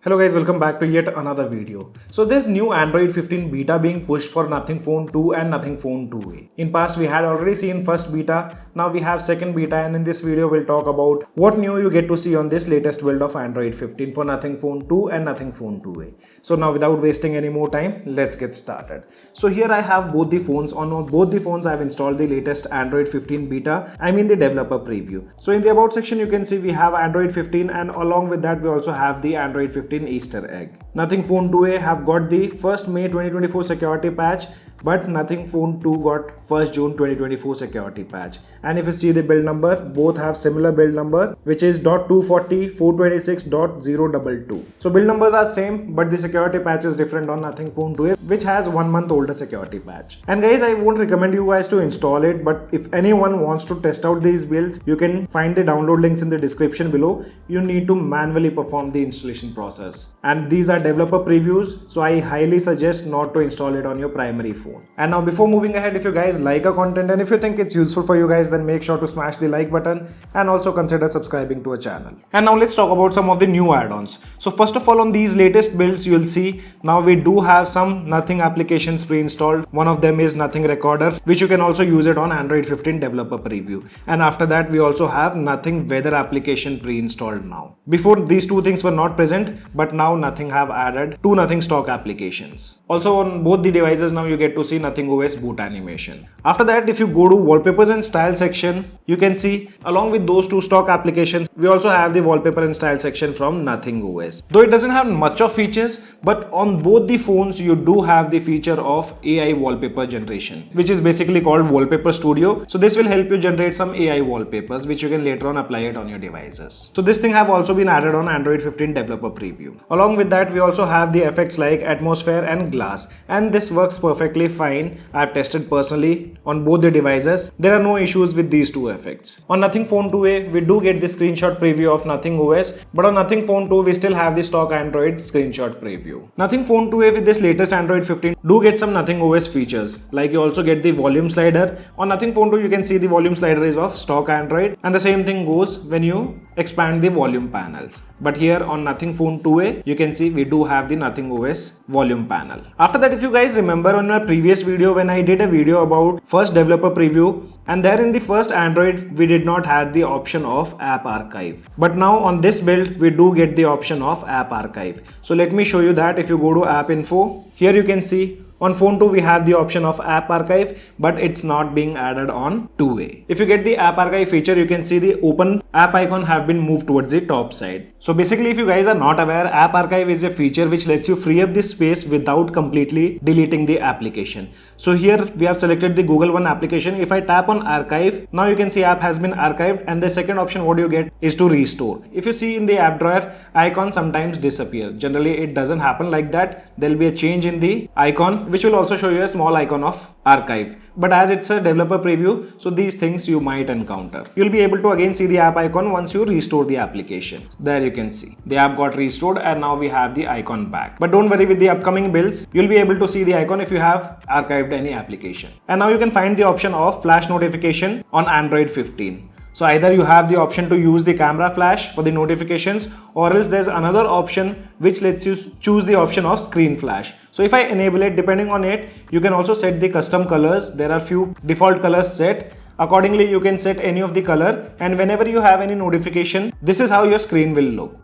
Hello guys, welcome back to yet another video. So there's new Android 15 beta being pushed for Nothing Phone 2 and Nothing Phone 2a. In past we had already seen first beta, now we have second beta, and in this video we'll talk about what new you get to see on this latest build of Android 15 for Nothing Phone 2 and Nothing Phone 2a. So now without wasting any more time, let's get started. So here I have both the phones. On both the phones I've installed the latest Android 15 beta, I mean the developer preview. So in the about section you can see we have Android 15, and along with that we also have the Android 15 Easter egg. Nothing Phone 2a have got the 1st May 2024 security patch, but Nothing Phone 2 got 1st June 2024 security patch. And if you see the build number, both have similar build number, which is .240.426.022. So build numbers are same, but the security patch is different on Nothing Phone 2a, which has 1 month older security patch. And guys, I won't recommend you guys to install it, but if anyone wants to test out these builds, you can find the download links in the description below. You need to manually perform the installation process. And these are developer previews, so I highly suggest not to install it on your primary phone. And now before moving ahead, if you guys like our content and if you think it's useful for you guys, then make sure to smash the like button and also consider subscribing to our channel. And now let's talk about some of the new add-ons. So first of all, on these latest builds, you'll see now we do have some Nothing applications pre-installed. One of them is Nothing Recorder, which you can also use it on Android 15 developer preview. And after that, we also have Nothing Weather application pre-installed now. Before, these two things were not present, but now Nothing have added two Nothing stock applications. Also on both the devices now you get to see Nothing OS boot animation. After that, if you go to wallpapers and style section, you can see along with those two stock applications, we also have the wallpaper and style section from Nothing OS. Though it doesn't have much of features, but on both the phones you do have the feature of AI wallpaper generation, which is basically called Wallpaper Studio. So this will help you generate some AI wallpapers, which you can later on apply it on your devices. So this thing have also been added on Android 15 developer preview. Along with that, we also have the effects like atmosphere and glass, and this works perfectly fine. I've tested personally on both the devices. There are no issues with these two effects. On Nothing Phone 2a, we do get the screenshot preview of Nothing OS, but on Nothing Phone 2, we still have the stock Android screenshot preview. Nothing Phone 2a with this latest Android 15 do get some Nothing OS features, like you also get the volume slider. On Nothing Phone 2, you can see the volume slider is of stock Android, and the same thing goes when you expand the volume panels. But here on Nothing Phone 2a, you can see we do have the Nothing OS volume panel. After that, if you guys remember on my previous video when I did a video about first developer preview, and there in the first Android we did not have the option of app archive, but now on this build we do get the option of app archive. So let me show you that. If you go to app info, here you can see on Phone 2 we have the option of app archive, but it's not being added on 2a. If you get the app archive feature, you can see the open app icon have been moved towards the top side. So basically, if you guys are not aware, app archive is a feature which lets you free up this space without completely deleting the application. So here we have selected the Google One application. If I tap on archive, now you can see app has been archived, and the second option what you get is to restore. If you see in the app drawer, icon sometimes disappear. Generally it doesn't happen like that. There'll be a change in the icon, which will also show you a small icon of archive. But as it's a developer preview, so these things you might encounter. You'll be able to again see the app icon once you restore the application. There you can see the app got restored, and now we have the icon back. But don't worry, with the upcoming builds, you'll be able to see the icon if you have archived any application. And now you can find the option of flash notification on Android 15. So either you have the option to use the camera flash for the notifications, or else there's another option which lets you choose the option of screen flash. So if I enable it, depending on it, you can also set the custom colors. There are few default colors set. Accordingly, you can set any of the color, and whenever you have any notification, this is how your screen will look.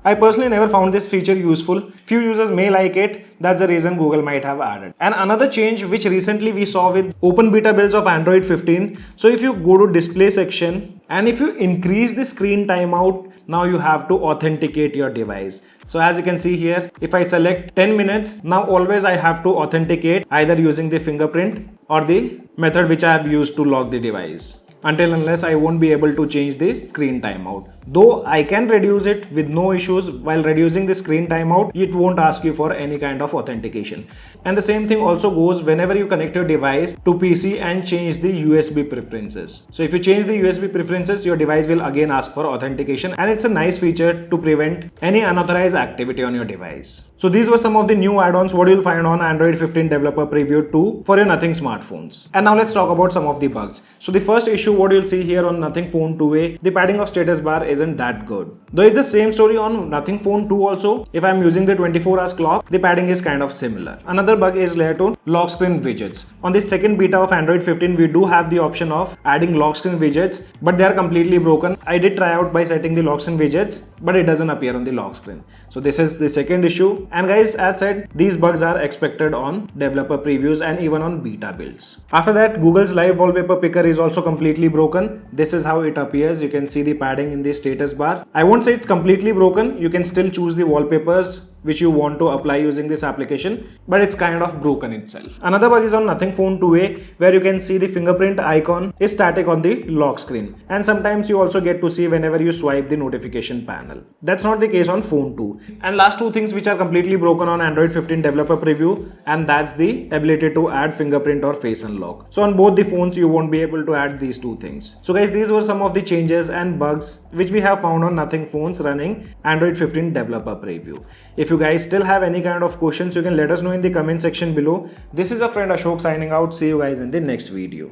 I personally never found this feature useful. Few users may like it. That's the reason Google might have added. And another change which recently we saw with open beta builds of Android 15. So if you go to display section, and if you increase the screen timeout, now you have to authenticate your device. So as you can see here, if I select 10 minutes, now always I have to authenticate either using the fingerprint or the method which I have used to lock the device. Unless I won't be able to change the screen timeout. Though I can reduce it with no issues. While reducing the screen timeout, it won't ask you for any kind of authentication. And the same thing also goes whenever you connect your device to PC and change the USB preferences. So if you change the USB preferences, your device will again ask for authentication, and it's a nice feature to prevent any unauthorized activity on your device. So these were some of the new add-ons what you'll find on Android 15 developer preview 2 for your Nothing smartphones. And now let's talk about some of the bugs. So the first issue what you'll see here on Nothing Phone 2a, the padding of status bar isn't that good. Though it's the same story on Nothing Phone 2 also. If I'm using the 24 hours clock, the padding is kind of similar. Another bug is layer 2 lock screen widgets. On the second beta of Android 15, we do have the option of adding lock screen widgets, but they are completely broken. I did try out by setting the lock screen widgets, but it doesn't appear on the lock screen. So this is the second issue. And guys, as said, these bugs are expected on developer previews and even on beta builds. After that, Google's live wallpaper picker is also completely broken. This is how it appears. You can see the padding in the status bar. I won't say it's completely broken. You can still choose the wallpapers which you want to apply using this application, but it's kind of broken itself. Another bug is on Nothing Phone 2a, where you can see the fingerprint icon is static on the lock screen, and sometimes you also get to see whenever you swipe the notification panel. That's not the case on Phone 2. And last two things which are completely broken on Android 15 developer preview, and that's the ability to add fingerprint or face unlock. So on both the phones you won't be able to add these two things. So guys, these were some of the changes and bugs which we have found on Nothing phones running Android 15 developer preview. If you guys still have any kind of questions, you can let us know in the comment section below. This is a friend Ashok signing out. See you guys in the next video.